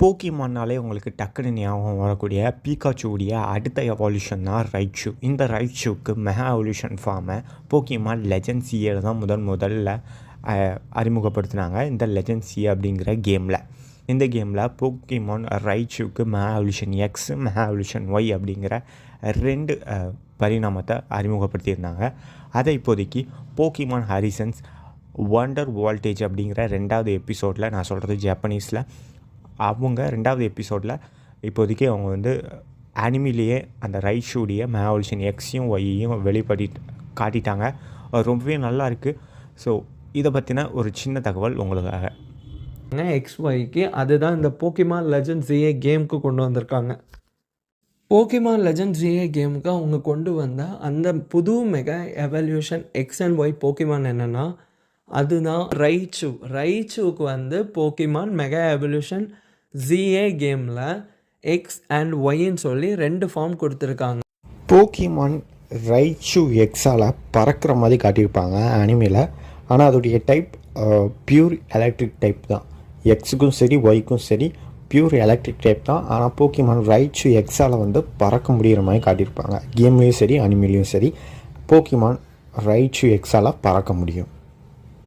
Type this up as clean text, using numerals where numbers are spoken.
போக்கிமான்னாலே உங்களுக்கு டக்குன்னு ஞாபகம் வரக்கூடிய பீகாச்சுடைய அடுத்த எவால்யூஷன் தான் ரைட்ஷூ. இந்த ரைட்ஷூக்கு மெகா எவல்யூஷன் ஃபார்மை போக்கிமான் லெஜெண்ட் சிஏல தான் முதல்ல அறிமுகப்படுத்தினாங்க இந்த லெஜெண்ட் சிஏ அப்படிங்கிற கேமில். இந்த கேமில் போக்கிமான் ரைட்ஷூக்கு mega evolution X mega evolution Y அப்படிங்கிற 2 பரிணாமத்தை அறிமுகப்படுத்தியிருந்தாங்க. அதை இப்போதைக்கு போக்கிமான் ஹாரிசன்ஸ் வண்டர் வோல்டேஜ் அப்படிங்கிற 2வது எபிசோடில், நான் சொல்கிறது ஜப்பனீஸில், அவங்க 2வது எபிசோடில் இப்போதைக்கு அவங்க அனிமிலேயே அந்த ரைட்ஷூடைய மெகா எவல்யூஷன் எக்ஸையும் ஒய்யையும் காட்டிட்டாங்க. ரொம்பவே நல்லா இருக்குது. ஸோ இதை பற்றின ஒரு சின்ன தகவல் உங்களுக்காக. XYக்கு அதுதான் இந்த போக்கிமான் லெஜெண்ட் ZA கேமுக்கு கொண்டு வந்திருக்காங்க. போக்கிமான் லெஜெண்ட் ZA கேமுக்கு அவங்க கொண்டு வந்த அந்த புது mega evolution X and Y Pokemon என்னென்னா அதுதான் ரைட்ஷூ. ரைட்ஷூக்கு போக்கிமான் மெகா எவல்யூஷன் ZA கேமில் எக்ஸ் அண்ட் ஒய்ன்னு சொல்லி 2 ஃபார்ம் கொடுத்துருக்காங்க. போக்கிமான் ரைட்ஷூ எக்ஸால் பறக்கிற மாதிரி காட்டியிருப்பாங்க அனிமியில். ஆனால் அதோடைய டைப் பியூர் எலக்ட்ரிக் டைப் தான். எக்ஸுக்கும் சரி ஒய்க்கும் சரி பியூர் எலக்ட்ரிக் டைப் தான். ஆனால் போக்கிமான் ரைட்ஷூ எக்ஸால் பறக்க முடிகிற மாதிரி காட்டியிருப்பாங்க. கேம்லேயும் சரி அனிமிலையும் சரி போக்கிமான் ரைட்ஷூ எக்ஸால் பறக்க முடியும்.